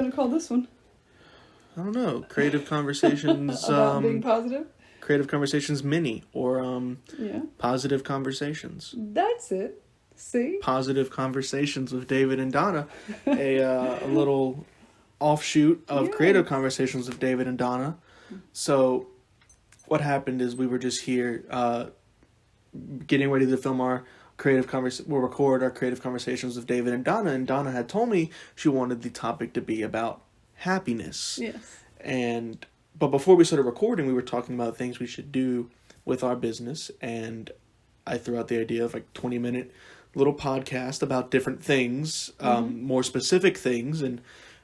What to call this one? I don't know. Creative Conversations. About being positive? Creative Conversations Mini. Or Yeah. Positive Conversations. That's it. See? Positive Conversations with David and Donna. A little offshoot of Creative Conversations with David and Donna. So what happened is we were just here getting ready to film our we'll record our Creative Conversations with David and Donna had told me she wanted the topic to be about happiness. Yes. But before we started recording, we were talking about things we should do with our business, and I threw out the idea of 20-minute little podcast about different things, more specific things, and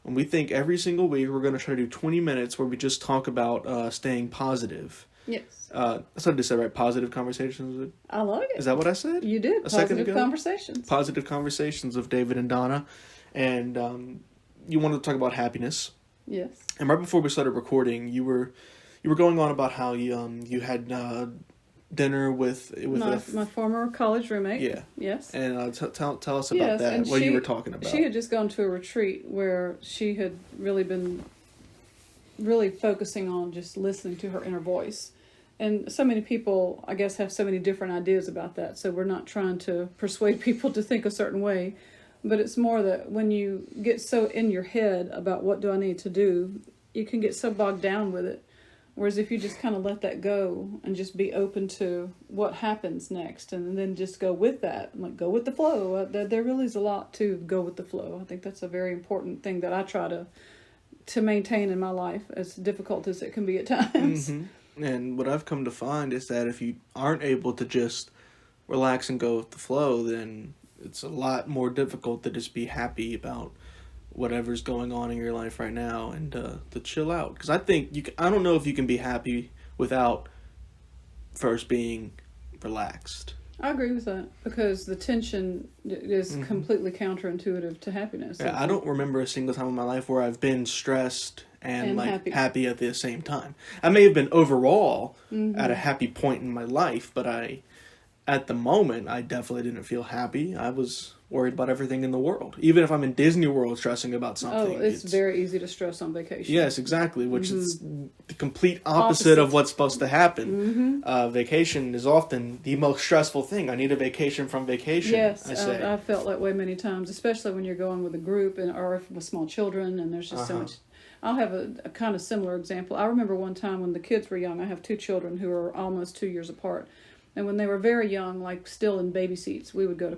we think every single week we're going to try to do 20 minutes where we just talk about staying positive. Yes. That's what I just said, right? Positive Conversations. I like it. Is that what I said? You did. Positive Conversations. Positive Conversations of David and Donna. And you wanted to talk about happiness. Yes. And right before we started recording, you were going on about how you had dinner with my former college roommate. Yeah. Yes. And tell us about that. What you were talking about. She had just gone to a retreat where she had really been focusing on just listening to her inner voice. And so many people, I guess, have so many different ideas about that. So we're not trying to persuade people to think a certain way. But it's more that when you get so in your head about what do I need to do, you can get so bogged down with it. Whereas if you just kind of let that go and just be open to what happens next and then just go with that, go with the flow. There really is a lot to go with the flow. I think that's a very important thing that I try to maintain in my life, as difficult as it can be at times. Mm-hmm. And what I've come to find is that if you aren't able to just relax and go with the flow, then it's a lot more difficult to just be happy about whatever's going on in your life right now and to chill out. Because I think I don't know if you can be happy without first being relaxed. I agree with that, because the tension is completely counterintuitive to happiness. Yeah, I don't remember a single time in my life where I've been stressed and happy at the same time. I may have been overall at a happy point in my life, but at the moment, I definitely didn't feel happy. I was worried about everything in the world. Even if I'm in Disney World stressing about something. Oh, it's very easy to stress on vacation. Yes, exactly, which is the complete opposite of what's supposed to happen. Vacation is often the most stressful thing. I need a vacation from vacation, yes, I say. I've felt that way many times, especially when you're going with a group or with small children, and there's just so much. I'll have a kind of similar example. I remember one time when the kids were young. I have 2 children who are almost 2 years apart. And when they were very young, still in baby seats, we would go to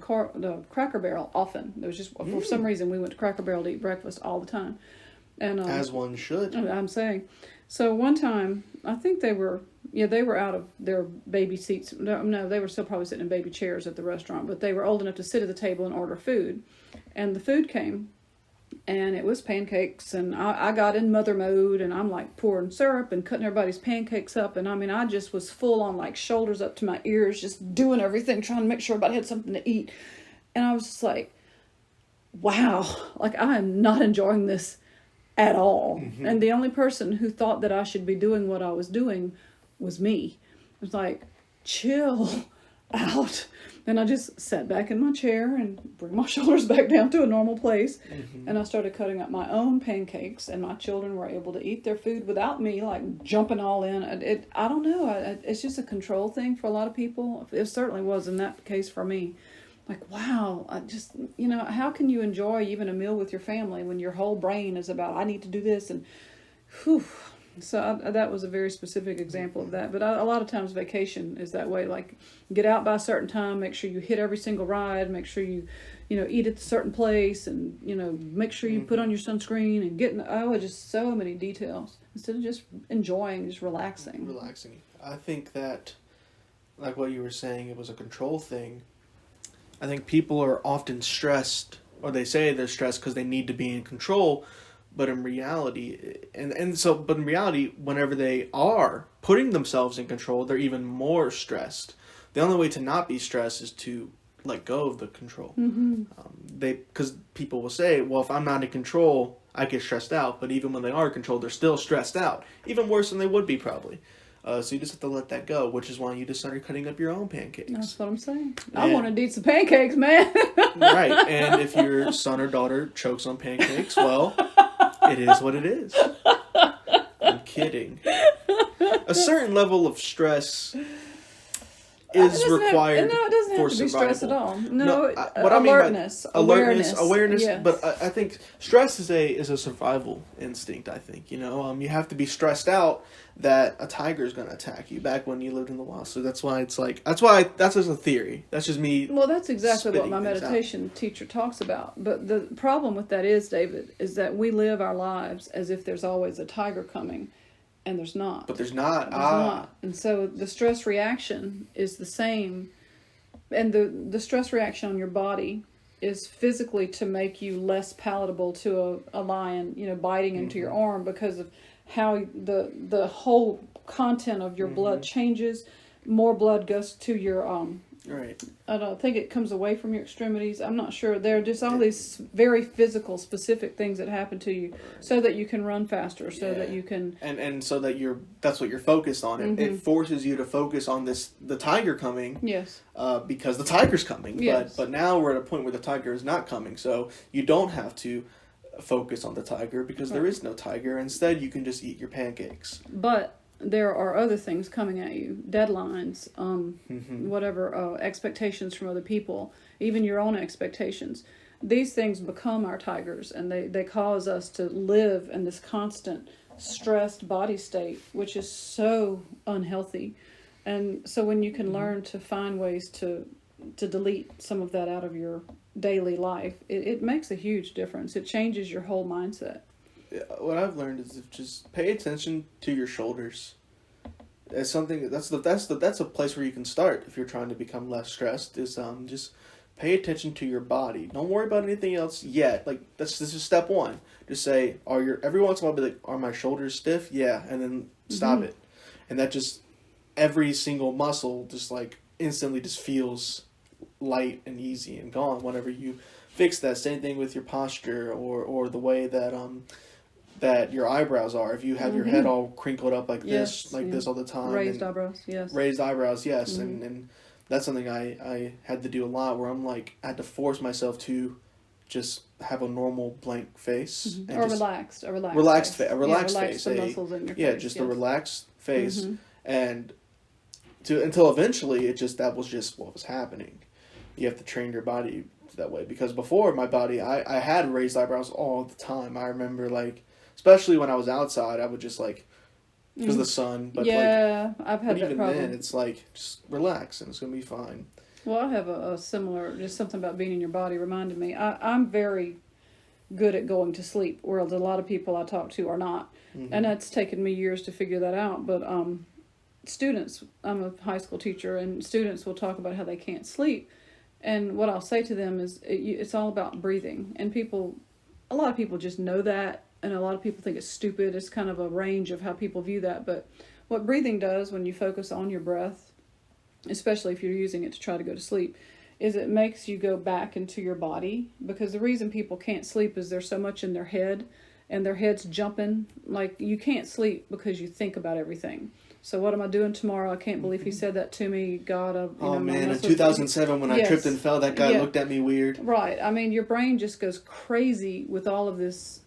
Cracker Barrel often. There was just, for some reason, we went to Cracker Barrel to eat breakfast all the time. And as one should. I'm saying. So one time, I think they were out of their baby seats. No, they were still probably sitting in baby chairs at the restaurant, but they were old enough to sit at the table and order food. And the food came, and it was pancakes, and I got in mother mode, and I'm pouring syrup and cutting everybody's pancakes up, and I just was full on shoulders up to my ears, just doing everything, trying to make sure everybody had something to eat. And I was just wow, I am not enjoying this at all. And the only person who thought that I should be doing what I was doing was me. It was chill out. And I just sat back in my chair and bring my shoulders back down to a normal place. And I started cutting up my own pancakes, and my children were able to eat their food without me jumping all in. I don't know. It's just a control thing for a lot of people. It certainly was in that case for me. Wow, I just, how can you enjoy even a meal with your family when your whole brain is about, I need to do this, and whew. So that was a very specific example of that. But a lot of times vacation is that way. Get out by a certain time, make sure you hit every single ride, make sure you eat at a certain place, and, make sure you put on your sunscreen and just so many details. Instead of just enjoying, just relaxing. Relaxing. I think that, what you were saying, it was a control thing. I think people are often stressed, or they say they're stressed because they need to be in control. But in reality, but in reality, whenever they are putting themselves in control, they're even more stressed. The only way to not be stressed is to let go of the control. Because people will say, well, if I'm not in control, I get stressed out. But even when they are in control, they're still stressed out. Even worse than they would be, probably. So you just have to let that go, which is why you just started cutting up your own pancakes. That's what I'm saying. I want to eat some pancakes, man. Right. And if your son or daughter chokes on pancakes, well, It is what it is. I'm kidding. A certain level of stress is required. No, it doesn't have to be stress at all. No, what alertness, I mean by awareness. Yes. But I think stress is a survival instinct. I think you have to be stressed out that a tiger is going to attack you. Back when you lived in the wild, so that's why that's just a theory. That's just me. Well, that's exactly what my meditation teacher talks about. But the problem with that is, David, is that we live our lives as if there's always a tiger coming. And there's not. But there's not. There's not. And so the stress reaction is the same. And the stress reaction on your body is physically to make you less palatable to a lion, biting into your arm because of how the whole content of your blood changes. More blood goes to your right. I don't think it comes away from your extremities. I'm not sure. There are just all these very physical, specific things that happen to you, so that you can run faster, so that you can and so that that's what you're focused on. It forces you to focus on the tiger coming. Yes. Because the tiger's coming. Yes. But now we're at a point where the tiger is not coming, so you don't have to focus on the tiger because there is no tiger. Instead, you can just eat your pancakes. But there are other things coming at you, deadlines, whatever, expectations from other people, even your own expectations. These things become our tigers, and they cause us to live in this constant stressed body state, which is so unhealthy. And so when you can learn to find ways to delete some of that out of your daily life, it makes a huge difference. It changes your whole mindset. What I've learned is just pay attention to your shoulders. It's something that's a place where you can start if you're trying to become less stressed. Is just pay attention to your body. Don't worry about anything else yet. Like this is step one. Just say, every once in a while be like, are my shoulders stiff? Yeah, and then stop it. And that just every single muscle just like instantly just feels light and easy and gone whenever you fix that. Same thing with your posture or the way that your eyebrows are. If you have your head all crinkled up like this all the time. Raised eyebrows, yes. Raised eyebrows, yes. And that's something I had to do a lot where I'm like, I had to force myself to just have a normal blank face. And or just relaxed face. A relaxed face. The muscles in your face. Just a relaxed face. And until eventually that was just what was happening. You have to train your body that way. Because before my body, I had raised eyebrows all the time. I remember especially when I was outside, I would just because of the sun. But I've had that even problem. then, it's just relax and it's going to be fine. Well, I have a similar, just something about being in your body reminded me. I'm very good at going to sleep, whereas a lot of people I talk to are not. And it's taken me years to figure that out. But students, I'm a high school teacher, and students will talk about how they can't sleep. And what I'll say to them is it's all about breathing. And a lot of people just know that. And a lot of people think it's stupid. It's kind of a range of how people view that. But what breathing does when you focus on your breath, especially if you're using it to try to go to sleep, is it makes you go back into your body. Because the reason people can't sleep is they're so much in their head and their head's jumping. Like, you can't sleep because you think about everything. So what am I doing tomorrow? I can't believe he said that to me. God, man, in 2007 when I tripped and fell, that guy looked at me weird. Right. I mean, your brain just goes crazy with all of this.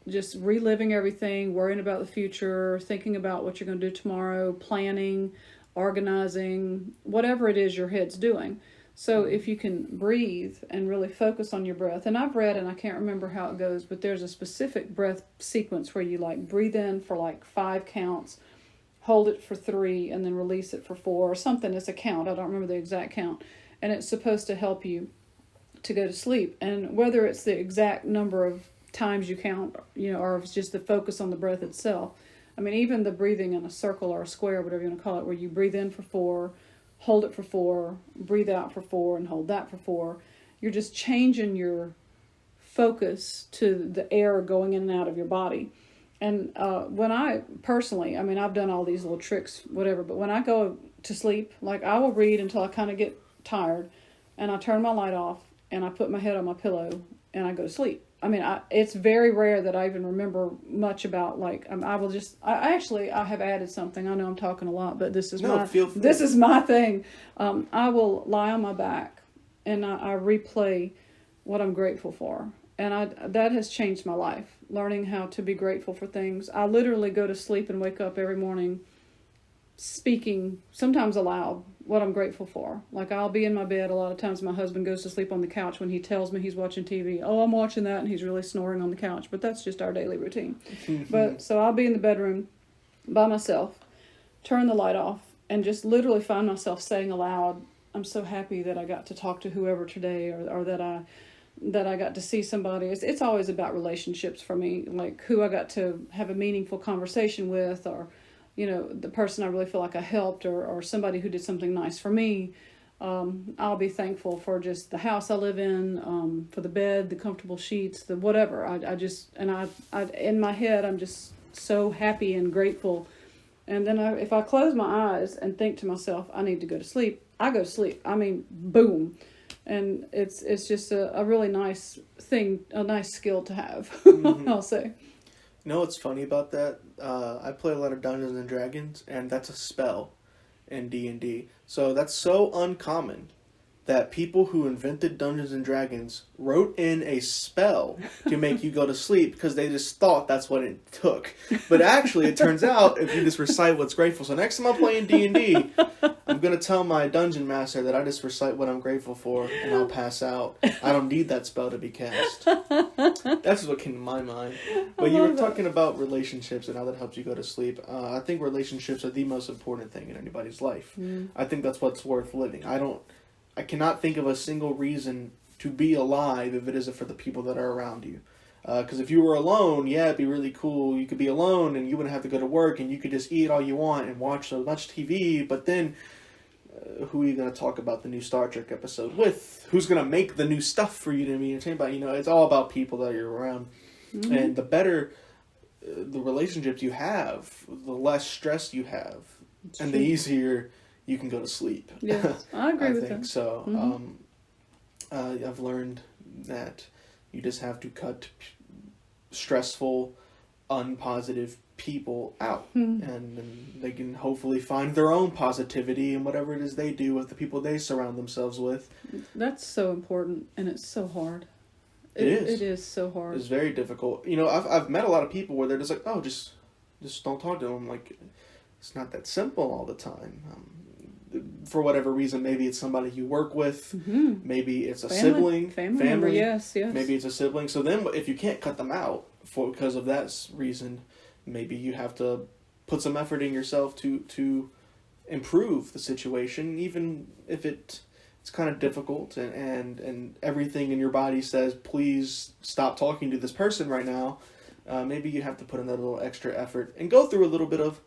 Just reliving everything, worrying about the future, thinking about what you're going to do tomorrow, planning, organizing, whatever it is your head's doing. So if you can breathe and really focus on your breath, and I've read, and I can't remember how it goes, but there's a specific breath sequence where you breathe in for 5 counts, hold it for 3, and then release it for 4 or something. It's a count. I don't remember the exact count. And it's supposed to help you to go to sleep. And whether it's the exact number of times you count, or if it's just the focus on the breath itself. I mean, even the breathing in a circle or a square, whatever you want to call it, where you breathe in for 4, hold it for 4, breathe out for 4, and hold that for 4. You're just changing your focus to the air going in and out of your body. And when I personally, I've done all these little tricks, whatever, but when I go to sleep, I will read until I kind of get tired, and I turn my light off, and I put my head on my pillow, and I go to sleep. It's very rare that I even remember much about, I have added something. I know I'm talking a lot, but this is my thing. I will lie on my back and I replay what I'm grateful for. And that has changed my life, learning how to be grateful for things. I literally go to sleep and wake up every morning speaking, sometimes aloud, what I'm grateful for. Like, I'll be in my bed. A lot of times my husband goes to sleep on the couch when he tells me he's watching TV. Oh, I'm watching that, and he's really snoring on the couch. But that's just our daily routine. But so I'll be in the bedroom by myself, turn the light off, and just literally find myself saying aloud, I'm so happy that I got to talk to whoever today, or that I got to see somebody. It's always about relationships for me, like who I got to have a meaningful conversation with, or the person I really feel like I helped, or somebody who did something nice for me. I'll be thankful for just the house I live in, for the bed, the comfortable sheets, the whatever. I in my head, I'm just so happy and grateful. And then if I close my eyes and think to myself, I need to go to sleep, I go to sleep. I mean, boom. And it's just a really nice thing, a nice skill to have, I'll say. You know what's funny about that? I play a lot of Dungeons and Dragons, and that's a spell in D&D. So that's so uncommon that people who invented Dungeons and Dragons wrote in a spell to make you go to sleep because they just thought that's what it took. But actually, it turns out if you just recite what's grateful. So next time I'm playing D&D, I'm going to tell my dungeon master that I just recite what I'm grateful for, and I'll pass out. I don't need that spell to be cast. That's what came to my mind. But you were talking about relationships and how that helps you go to sleep. I think relationships are the most important thing in anybody's life. I think that's what's worth living. I cannot think of a single reason to be alive if it isn't for the people that are around you. Because if you were alone, yeah, it'd be really cool. You could be alone and you wouldn't have to go to work and you could just eat all you want and watch so much TV. But then, who are you going to talk about the new Star Trek episode with? Who's going to make the new stuff for you to be entertained by? It's all about people that you're around. Mm-hmm. And the better the relationships you have, the less stress you have, and the easier you can go to sleep. Yes, I agree with that. So, mm-hmm. I've learned that you just have to cut stressful, unpositive people out. Mm-hmm. And they can hopefully find their own positivity in whatever it is they do with the people they surround themselves with. That's so important, and it's so hard. It is. It is so hard. It's very difficult. I've met a lot of people where they're just like, oh, just don't talk to them. Like, it's not that simple all the time. For whatever reason, maybe it's somebody you work with. Mm-hmm. Maybe it's a sibling. Family member, yes. Maybe it's a sibling. So then if you can't cut them out because of that reason, maybe you have to put some effort in yourself to improve the situation, even if it's kind of difficult and everything in your body says, please stop talking to this person right now. Maybe you have to put in that little extra effort and go through a little bit of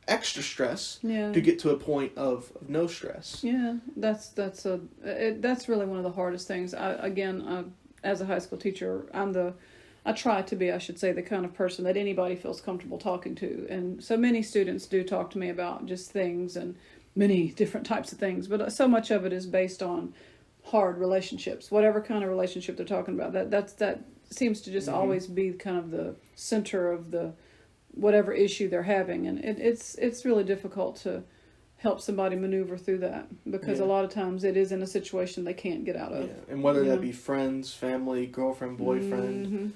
extra stress to get to a point of no stress. Yeah, that's really one of the hardest things. As a high school teacher, I try to be, I should say, the kind of person that anybody feels comfortable talking to. And so many students do talk to me about just things and many different types of things, but so much of it is based on hard relationships, whatever kind of relationship they're talking about. That seems to just always be kind of the center of the whatever issue they're having, and it's really difficult to help somebody maneuver through that because a lot of times it is in a situation they can't get out of. Yeah. And whether that be friends, family, girlfriend, boyfriend,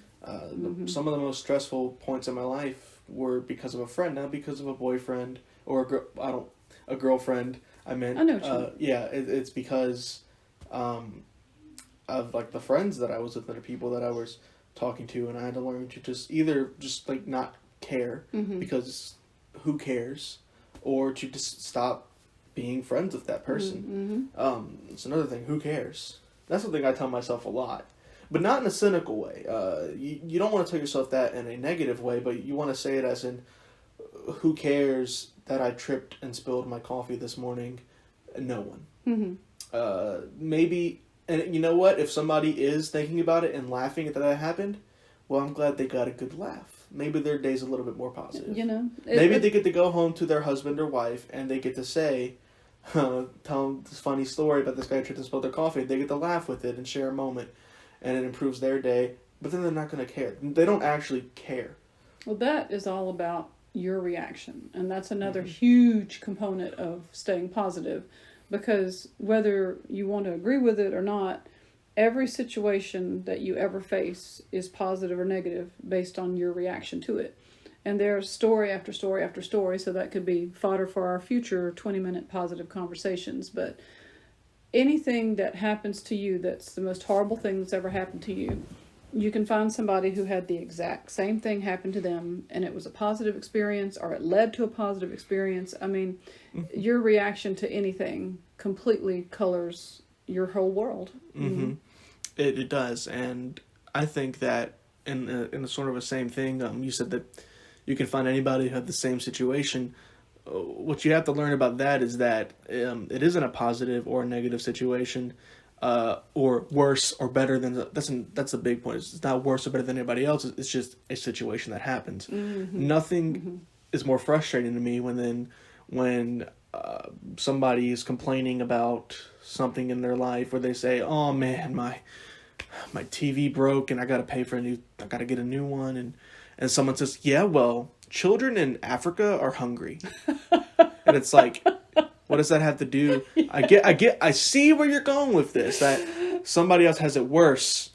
some of the most stressful points in my life were because of a friend, not because of a boyfriend or a girlfriend. I meant, I know what you mean. It's because of like the friends that I was with and the people that I was talking to, and I had to learn to just like not care because who cares, or to just stop being friends with that person. It's another thing, who cares? That's something I tell myself a lot, but not in a cynical way. You don't want to tell yourself that in a negative way, but you want to say it as in, who cares that I tripped and spilled my coffee this morning? No one. Maybe, and you know what, if somebody is thinking about it and laughing at that happened, well, I'm glad they got a good laugh. Maybe their day's a little bit more positive. Maybe they get to go home to their husband or wife and they get to say, tell them this funny story about this guy who tripped and spilled their coffee. They get to laugh with it and share a moment, and it improves their day. But then they're not going to care. They don't actually care. Well, that is all about your reaction, and that's another huge component of staying positive, because whether you want to agree with it or not, every situation that you ever face is positive or negative based on your reaction to it. And there's story after story after story, so that could be fodder for our future 20-minute positive conversations. But anything that happens to you that's the most horrible thing that's ever happened to you, you can find somebody who had the exact same thing happen to them, and it was a positive experience, or it led to a positive experience. I mean, your reaction to anything completely colors your whole world. Mm-hmm. It does, and I think that in a sort of a same thing, you said that you can find anybody who had the same situation. What you have to learn about that is that it isn't a positive or a negative situation, or worse or better than that's a big point. It's not worse or better than anybody else. It's just a situation that happens. Nothing is more frustrating to me when somebody is complaining about something in their life, where they say, "Oh man, my TV broke and I got to get a new one," and someone says, "Yeah, well, children in Africa are hungry." And it's like, what does that have to do? I see where you're going with this, that somebody else has it worse.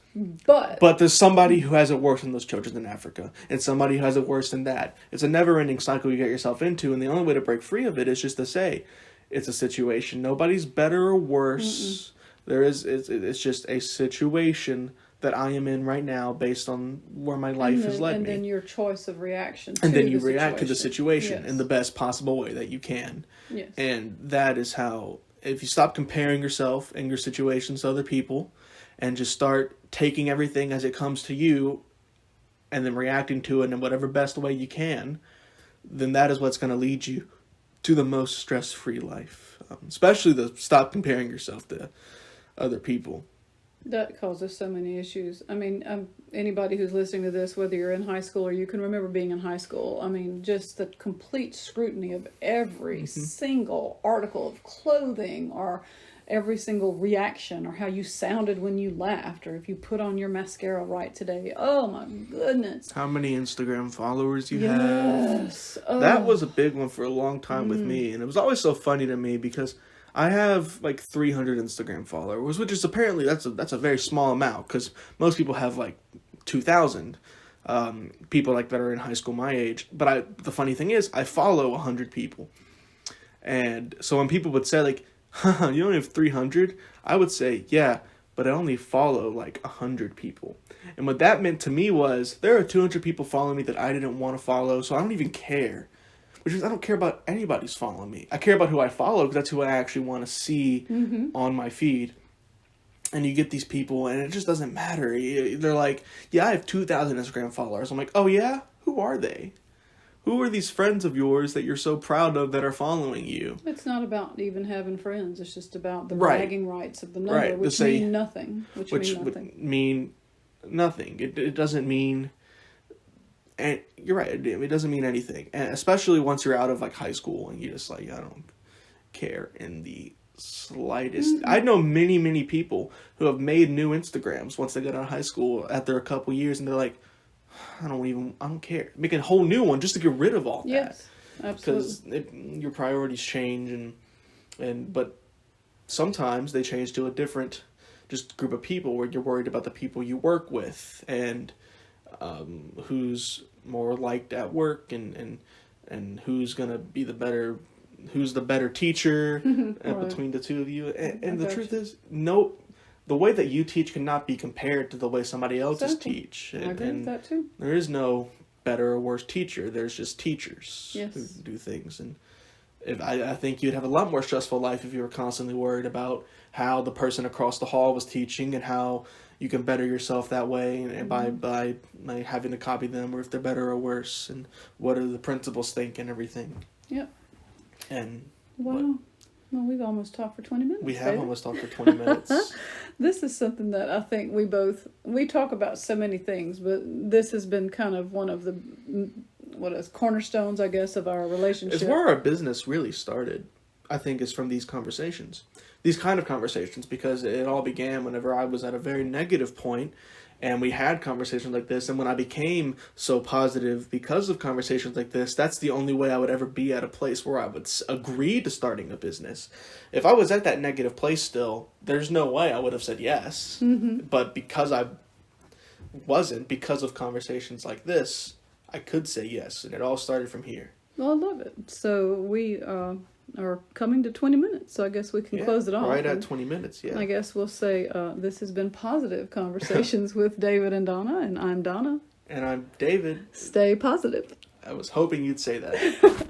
But there's somebody who has it worse than those children in Africa, and somebody who has it worse than that. It's a never-ending cycle you get yourself into, and the only way to break free of it is just to say, it's a situation. Nobody's better or worse. It's just a situation that I am in right now based on where my life has led me. And then your choice of reaction to and then you react to the situation yes. in the best possible way that you can. Yes. And that is how, if you stop comparing yourself and your situations to other people and just start taking everything as it comes to you and then reacting to it in whatever best way you can, then that is what's going to lead you to the most stress-free life. Especially stop comparing yourself to other people. That causes so many issues. I mean, anybody who's listening to this, whether you're in high school or you can remember being in high school, I mean, just the complete scrutiny of every single article of clothing, or every single reaction, or how you sounded when you laughed, or if you put on your mascara right today. Oh my goodness. How many Instagram followers you Yes. have. That was a big one for a long time with me. And it was always so funny to me because I have like 300 Instagram followers, which is apparently that's a very small amount, because most people have like 2,000 people like that are in high school my age. But the funny thing is, I follow 100 people, and so when people would say like, "You only have 300," I would say, "Yeah, but I only follow like 100 people." And what that meant to me was, there are 200 people following me that I didn't want to follow, so I don't even care. Which is, I don't care about anybody's following me. I care about who I follow, because that's who I actually want to see on my feed. And you get these people, and it just doesn't matter. They're like, "Yeah, I have 2,000 Instagram followers." I'm like, "Oh yeah? Who are they? Who are these friends of yours that you're so proud of that are following you?" It's not about even having friends. It's just about the bragging rights of the number, which mean nothing. Which would mean nothing. It doesn't mean... And you're right, it doesn't mean anything. And especially once you're out of like high school and you just like, I don't care in the slightest. I know many, many people who have made new Instagrams once they got out of high school after a couple years, and they're like, I don't care. Make a whole new one just to get rid of all that. Yes, absolutely. Because your priorities change, but sometimes they change to a different just group of people, where you're worried about the people you work with, and who's more liked at work, and who's gonna be the better teacher between the two of you. And the truth is, the way that you teach cannot be compared to the way somebody else's teach. I agree with that too. There is no better or worse teacher. There's just teachers who do things. And I think you'd have a lot more stressful life if you were constantly worried about how the person across the hall was teaching, and how you can better yourself that way, and by having to copy them, or if they're better or worse, and what do the principals think, and everything. Yep. And wow. Well, we've almost talked for 20 minutes. We have almost talked for 20 minutes. This is something that I think we talk about so many things, but this has been kind of one of the cornerstones, I guess, of our relationship. It's where our business really started, I think, is from these conversations. These kind of conversations, because it all began whenever I was at a very negative point, And we had conversations like this. And when I became so positive because of conversations like this, that's the only way I would ever be at a place where I would agree to starting a business. If I was at that negative place still, there's no way I would have said yes. Mm-hmm. But because I wasn't, because of conversations like this, I could say yes. And it all started from here. Well, I love it. So we are coming to 20 minutes, so I guess we can close it off. Right at 20 minutes, yeah. I guess we'll say this has been Positive Conversations with David and Donna, and I'm Donna. And I'm David. Stay positive. I was hoping you'd say that.